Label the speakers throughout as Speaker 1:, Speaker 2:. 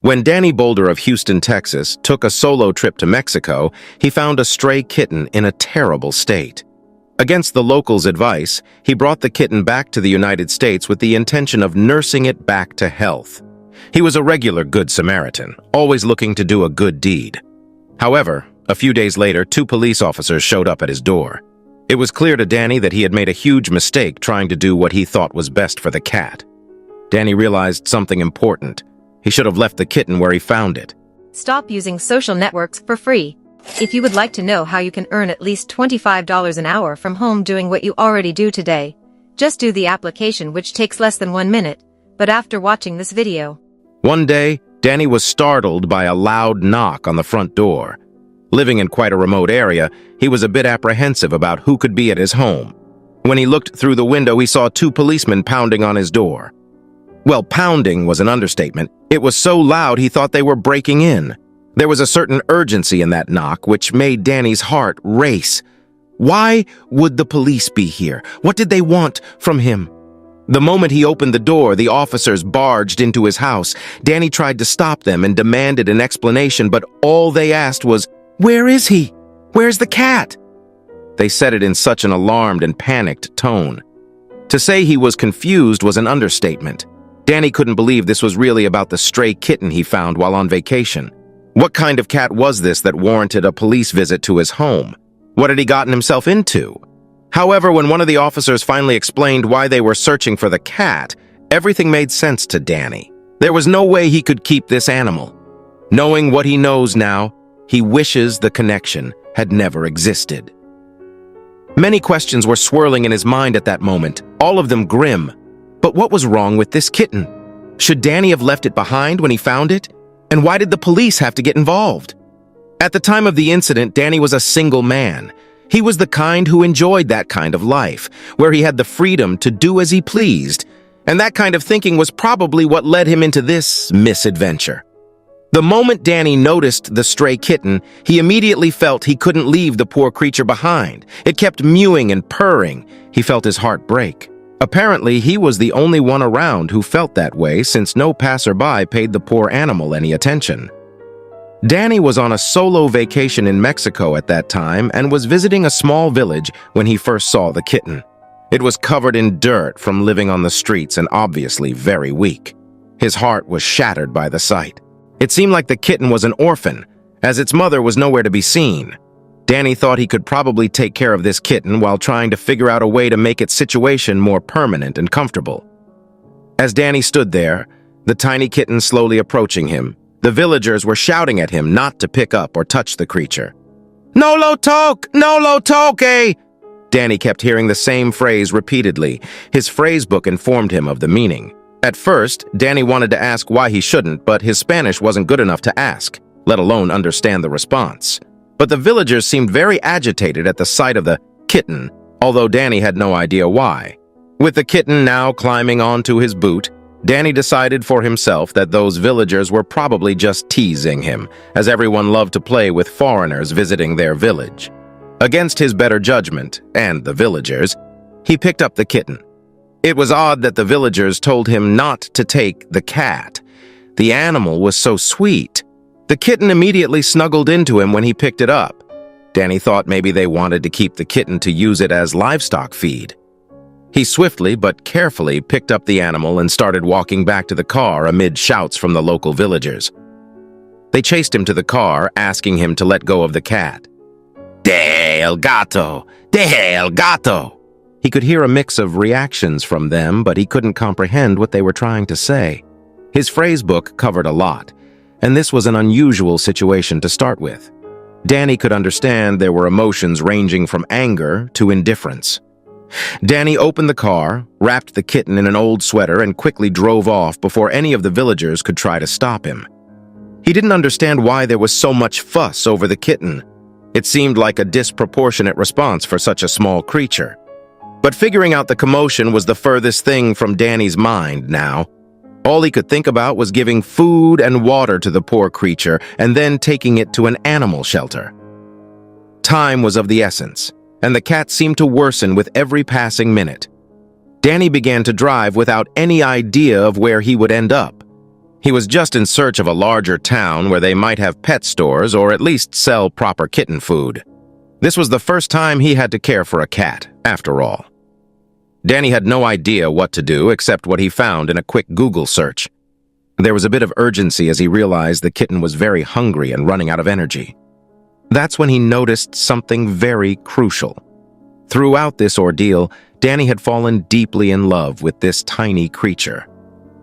Speaker 1: When Danny Boulder of Houston, Texas, took a solo trip to Mexico, he found a stray kitten in a terrible state. Against the locals' advice, he brought the kitten back to the United States with the intention of nursing it back to health. He was a regular Good Samaritan, always looking to do a good deed. However, a few days later, 2 police officers showed up at his door. It was clear to Danny that he had made a huge mistake trying to do what he thought was best for the cat. Danny realized something important. He should have left the kitten where he found it.
Speaker 2: Stop using social networks for free. If you would like to know how you can earn at least $25 an hour from home doing what you already do today, just do the application, which takes less than 1 minute, but after watching this video.
Speaker 1: One day, Danny was startled by a loud knock on the front door. Living in quite a remote area, he was a bit apprehensive about who could be at his home. When he looked through the window, he saw 2 policemen pounding on his door. Well, pounding was an understatement. It was so loud he thought they were breaking in. There was a certain urgency in that knock which made Danny's heart race. Why would the police be here? What did they want from him? The moment he opened the door, the officers barged into his house. Danny tried to stop them and demanded an explanation, but all they asked was, "Where is he? Where's the cat?" They said it in such an alarmed and panicked tone. To say he was confused was an understatement. Danny couldn't believe this was really about the stray kitten he found while on vacation. What kind of cat was this that warranted a police visit to his home? What had he gotten himself into? However, when one of the officers finally explained why they were searching for the cat, everything made sense to Danny. There was no way he could keep this animal. Knowing what he knows now, he wishes the connection had never existed. Many questions were swirling in his mind at that moment, all of them grim. But what was wrong with this kitten? Should Danny have left it behind when he found it? And why did the police have to get involved? At the time of the incident, Danny was a single man. He was the kind who enjoyed that kind of life, where he had the freedom to do as he pleased. And that kind of thinking was probably what led him into this misadventure. The moment Danny noticed the stray kitten, he immediately felt he couldn't leave the poor creature behind. It kept mewing and purring. He felt his heart break. Apparently, he was the only one around who felt that way, since no passerby paid the poor animal any attention. Danny was on a solo vacation in Mexico at that time and was visiting a small village when he first saw the kitten. It was covered in dirt from living on the streets and obviously very weak. His heart was shattered by the sight. It seemed like the kitten was an orphan, as its mother was nowhere to be seen. Danny thought he could probably take care of this kitten while trying to figure out a way to make its situation more permanent and comfortable. As Danny stood there, the tiny kitten slowly approaching him, the villagers were shouting at him not to pick up or touch the creature. "No lo toque! No lo toque!" Danny kept hearing the same phrase repeatedly. His phrase book informed him of the meaning. At first, Danny wanted to ask why he shouldn't, but his Spanish wasn't good enough to ask, let alone understand the response. But the villagers seemed very agitated at the sight of the kitten, although Danny had no idea why. With the kitten now climbing onto his boot, Danny decided for himself that those villagers were probably just teasing him, as everyone loved to play with foreigners visiting their village. Against his better judgment, and the villagers, he picked up the kitten. It was odd that the villagers told him not to take the cat. The animal was so sweet. The kitten immediately snuggled into him when he picked it up. Danny thought maybe they wanted to keep the kitten to use it as livestock feed. He swiftly but carefully picked up the animal and started walking back to the car amid shouts from the local villagers. They chased him to the car, asking him to let go of the cat. "Deje el gato! Deje el gato!" He could hear a mix of reactions from them, but he couldn't comprehend what they were trying to say. His phrase book covered a lot, and this was an unusual situation to start with. Danny could understand there were emotions ranging from anger to indifference. Danny opened the car, wrapped the kitten in an old sweater, and quickly drove off before any of the villagers could try to stop him. He didn't understand why there was so much fuss over the kitten. It seemed like a disproportionate response for such a small creature. But figuring out the commotion was the furthest thing from Danny's mind now. All he could think about was giving food and water to the poor creature and then taking it to an animal shelter. Time was of the essence, and the cat seemed to worsen with every passing minute. Danny began to drive without any idea of where he would end up. He was just in search of a larger town where they might have pet stores or at least sell proper kitten food. This was the first time he had to care for a cat, after all. Danny had no idea what to do except what he found in a quick Google search. There was a bit of urgency as he realized the kitten was very hungry and running out of energy. That's when he noticed something very crucial. Throughout this ordeal, Danny had fallen deeply in love with this tiny creature.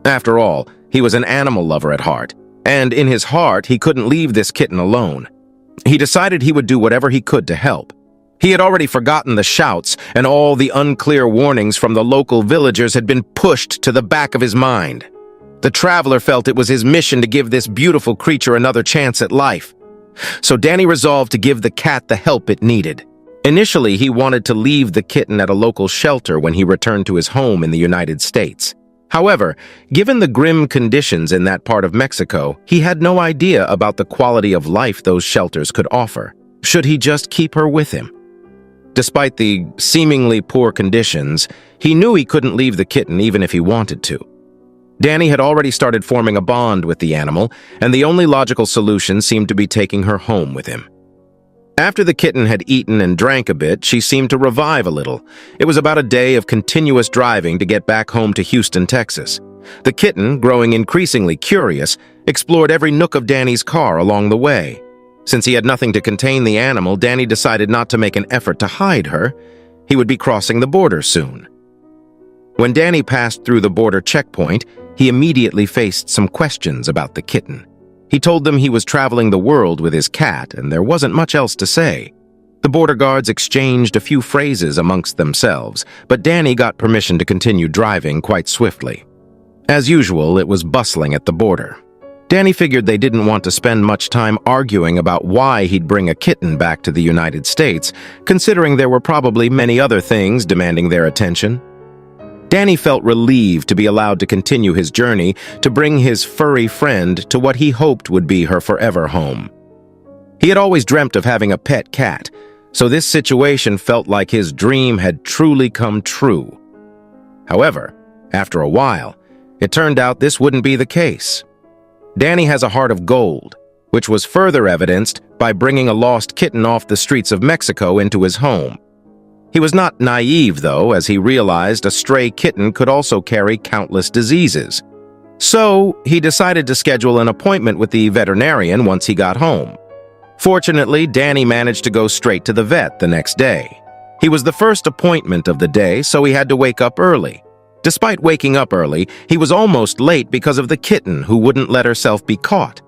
Speaker 1: After all, he was an animal lover at heart, and in his heart he couldn't leave this kitten alone. He decided he would do whatever he could to help. He had already forgotten the shouts, and all the unclear warnings from the local villagers had been pushed to the back of his mind. The traveler felt it was his mission to give this beautiful creature another chance at life. So Danny resolved to give the cat the help it needed. Initially, he wanted to leave the kitten at a local shelter when he returned to his home in the United States. However, given the grim conditions in that part of Mexico, he had no idea about the quality of life those shelters could offer. Should he just keep her with him? Despite the seemingly poor conditions, he knew he couldn't leave the kitten even if he wanted to. Danny had already started forming a bond with the animal, and the only logical solution seemed to be taking her home with him. After the kitten had eaten and drank a bit, she seemed to revive a little. It was about a day of continuous driving to get back home to Houston, Texas. The kitten, growing increasingly curious, explored every nook of Danny's car along the way. Since he had nothing to contain the animal, Danny decided not to make an effort to hide her. He would be crossing the border soon. When Danny passed through the border checkpoint, he immediately faced some questions about the kitten. He told them he was traveling the world with his cat, and there wasn't much else to say. The border guards exchanged a few phrases amongst themselves, but Danny got permission to continue driving quite swiftly. As usual, it was bustling at the border. Danny figured they didn't want to spend much time arguing about why he'd bring a kitten back to the United States, considering there were probably many other things demanding their attention. Danny felt relieved to be allowed to continue his journey to bring his furry friend to what he hoped would be her forever home. He had always dreamt of having a pet cat, so this situation felt like his dream had truly come true. However, after a while, it turned out this wouldn't be the case. Danny has a heart of gold, which was further evidenced by bringing a lost kitten off the streets of Mexico into his home. He was not naive, though, as he realized a stray kitten could also carry countless diseases. So, he decided to schedule an appointment with the veterinarian once he got home. Fortunately, Danny managed to go straight to the vet the next day. He was the first appointment of the day, so he had to wake up early. Despite waking up early, he was almost late because of the kitten who wouldn't let herself be caught.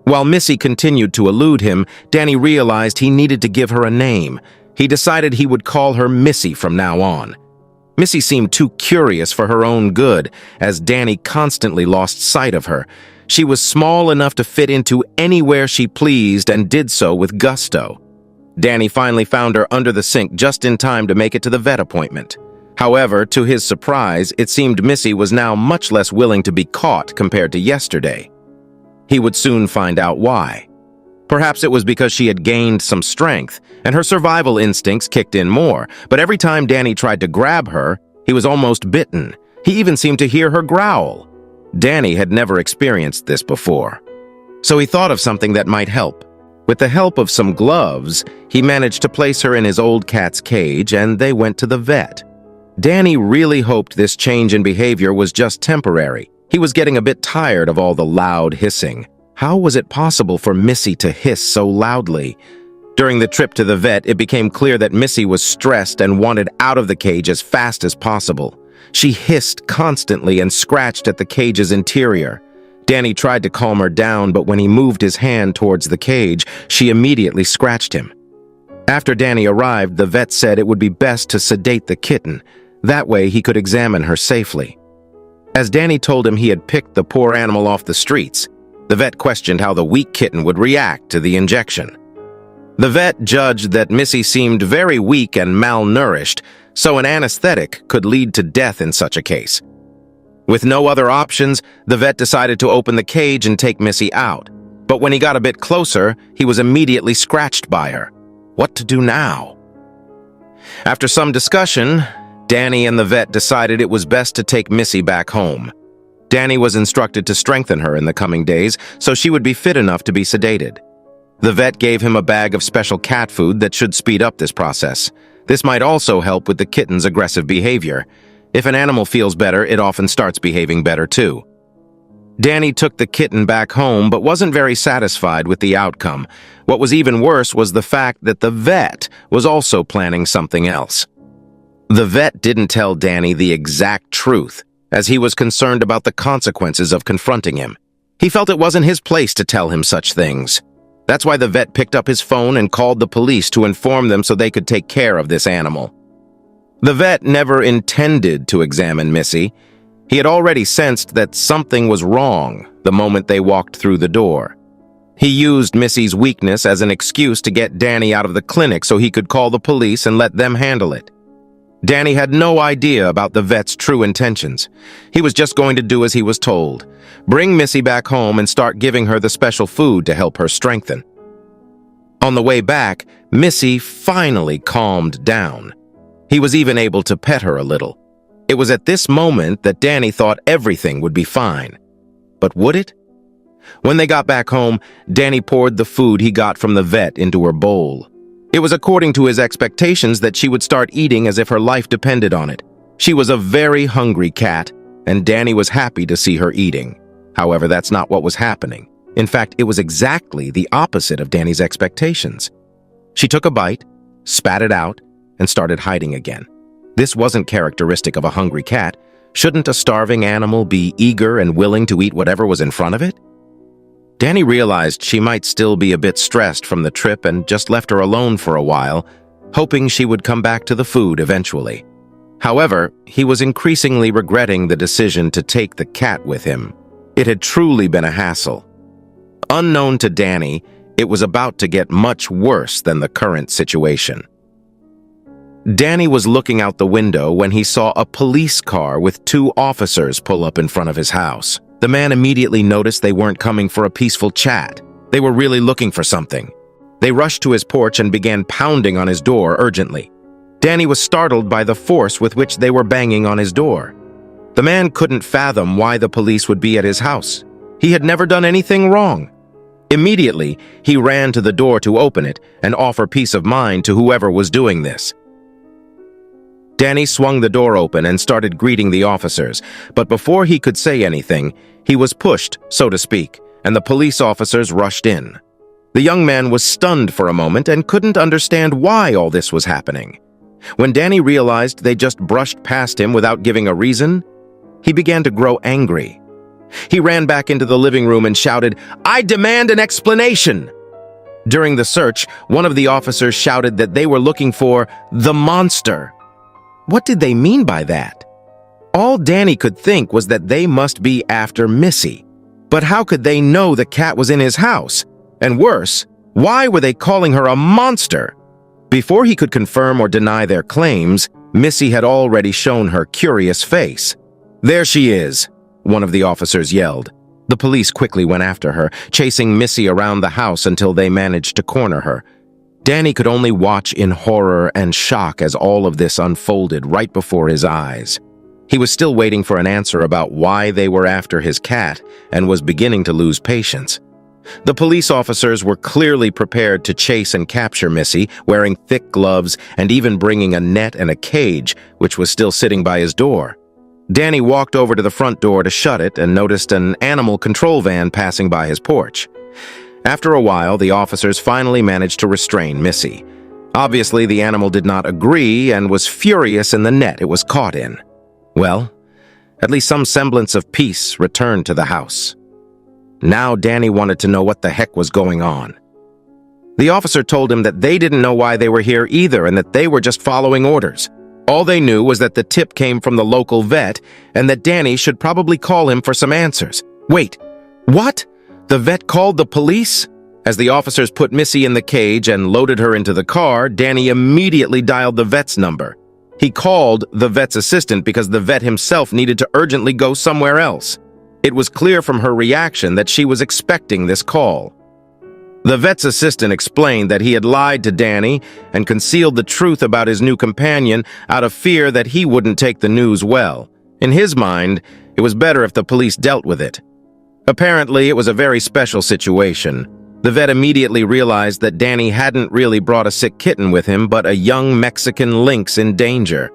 Speaker 1: While Missy continued to elude him, Danny realized he needed to give her a name. He decided he would call her Missy from now on. Missy seemed too curious for her own good, as Danny constantly lost sight of her. She was small enough to fit into anywhere she pleased and did so with gusto. Danny finally found her under the sink just in time to make it to the vet appointment. However, to his surprise, it seemed Missy was now much less willing to be caught compared to yesterday. He would soon find out why. Perhaps it was because she had gained some strength, and her survival instincts kicked in more, but every time Danny tried to grab her, he was almost bitten. He even seemed to hear her growl. Danny had never experienced this before. So he thought of something that might help. With the help of some gloves, he managed to place her in his old cat's cage, and they went to the vet. Danny really hoped this change in behavior was just temporary. He was getting a bit tired of all the loud hissing. How was it possible for Missy to hiss so loudly? During the trip to the vet, it became clear that Missy was stressed and wanted out of the cage as fast as possible. She hissed constantly and scratched at the cage's interior. Danny tried to calm her down, but when he moved his hand towards the cage, she immediately scratched him. After Danny arrived, the vet said it would be best to sedate the kitten. That way he could examine her safely. As Danny told him he had picked the poor animal off the streets, the vet questioned how the weak kitten would react to the injection. The vet judged that Missy seemed very weak and malnourished, so an anesthetic could lead to death in such a case. With no other options, the vet decided to open the cage and take Missy out. But when he got a bit closer, he was immediately scratched by her. What to do now? After some discussion, Danny and the vet decided it was best to take Missy back home. Danny was instructed to strengthen her in the coming days so she would be fit enough to be sedated. The vet gave him a bag of special cat food that should speed up this process. This might also help with the kitten's aggressive behavior. If an animal feels better, it often starts behaving better too. Danny took the kitten back home but wasn't very satisfied with the outcome. What was even worse was the fact that the vet was also planning something else. The vet didn't tell Danny the exact truth, as he was concerned about the consequences of confronting him. He felt it wasn't his place to tell him such things. That's why the vet picked up his phone and called the police to inform them so they could take care of this animal. The vet never intended to examine Missy. He had already sensed that something was wrong the moment they walked through the door. He used Missy's weakness as an excuse to get Danny out of the clinic so he could call the police and let them handle it. Danny had no idea about the vet's true intentions. He was just going to do as he was told. Bring Missy back home and start giving her the special food to help her strengthen. On the way back, Missy finally calmed down. He was even able to pet her a little. It was at this moment that Danny thought everything would be fine. But would it? When they got back home, Danny poured the food he got from the vet into her bowl. It was according to his expectations that she would start eating as if her life depended on it. She was a very hungry cat, and Danny was happy to see her eating. However, that's not what was happening. In fact, it was exactly the opposite of Danny's expectations. She took a bite, spat it out, and started hiding again. This wasn't characteristic of a hungry cat. Shouldn't a starving animal be eager and willing to eat whatever was in front of it? Danny realized she might still be a bit stressed from the trip and just left her alone for a while, hoping she would come back to the food eventually. However, he was increasingly regretting the decision to take the cat with him. It had truly been a hassle. Unknown to Danny, it was about to get much worse than the current situation. Danny was looking out the window when he saw a police car with 2 officers pull up in front of his house. The man immediately noticed they weren't coming for a peaceful chat. They were really looking for something. They rushed to his porch and began pounding on his door urgently. Danny was startled by the force with which they were banging on his door. The man couldn't fathom why the police would be at his house. He had never done anything wrong. Immediately, he ran to the door to open it and offer peace of mind to whoever was doing this. Danny swung the door open and started greeting the officers, but before he could say anything, he was pushed, so to speak, and the police officers rushed in. The young man was stunned for a moment and couldn't understand why all this was happening. When Danny realized they just brushed past him without giving a reason, he began to grow angry. He ran back into the living room and shouted, "I demand an explanation!" During the search, one of the officers shouted that they were looking for the monster. What did they mean by that? All Danny could think was that they must be after Missy. But how could they know the cat was in his house? And worse, why were they calling her a monster? Before he could confirm or deny their claims, Missy had already shown her curious face. "There she is," one of the officers yelled. The police quickly went after her, chasing Missy around the house until they managed to corner her. Danny could only watch in horror and shock as all of this unfolded right before his eyes. He was still waiting for an answer about why they were after his cat and was beginning to lose patience. The police officers were clearly prepared to chase and capture Missy, wearing thick gloves and even bringing a net and a cage, which was still sitting by his door. Danny walked over to the front door to shut it and noticed an animal control van passing by his porch. After a while, the officers finally managed to restrain Missy. Obviously, the animal did not agree and was furious in the net it was caught in. Well, at least some semblance of peace returned to the house. Now Danny wanted to know what the heck was going on. The officer told him that they didn't know why they were here either and that they were just following orders. All they knew was that the tip came from the local vet and that Danny should probably call him for some answers. Wait, what? The vet called the police? As the officers put Missy in the cage and loaded her into the car, Danny immediately dialed the vet's number. He called the vet's assistant because the vet himself needed to urgently go somewhere else. It was clear from her reaction that she was expecting this call. The vet's assistant explained that he had lied to Danny and concealed the truth about his new companion out of fear that he wouldn't take the news well. In his mind, it was better if the police dealt with it. Apparently, it was a very special situation. The vet immediately realized that Danny hadn't really brought a sick kitten with him, but a young Mexican lynx in danger.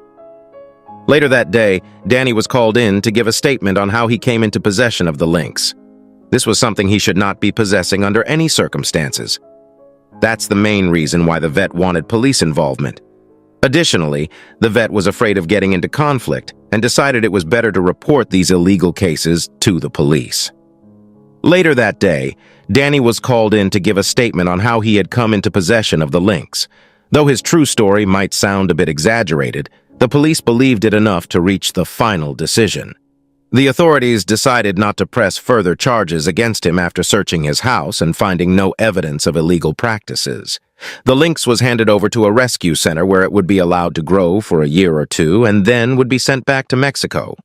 Speaker 1: Later that day, Danny was called in to give a statement on how he came into possession of the lynx. This was something he should not be possessing under any circumstances. That's the main reason why the vet wanted police involvement. Additionally, the vet was afraid of getting into conflict and decided it was better to report these illegal cases to the police. Later that day, Danny was called in to give a statement on how he had come into possession of the lynx. Though his true story might sound a bit exaggerated, the police believed it enough to reach the final decision. The authorities decided not to press further charges against him after searching his house and finding no evidence of illegal practices. The lynx was handed over to a rescue center where it would be allowed to grow for a year or two and then would be sent back to Mexico.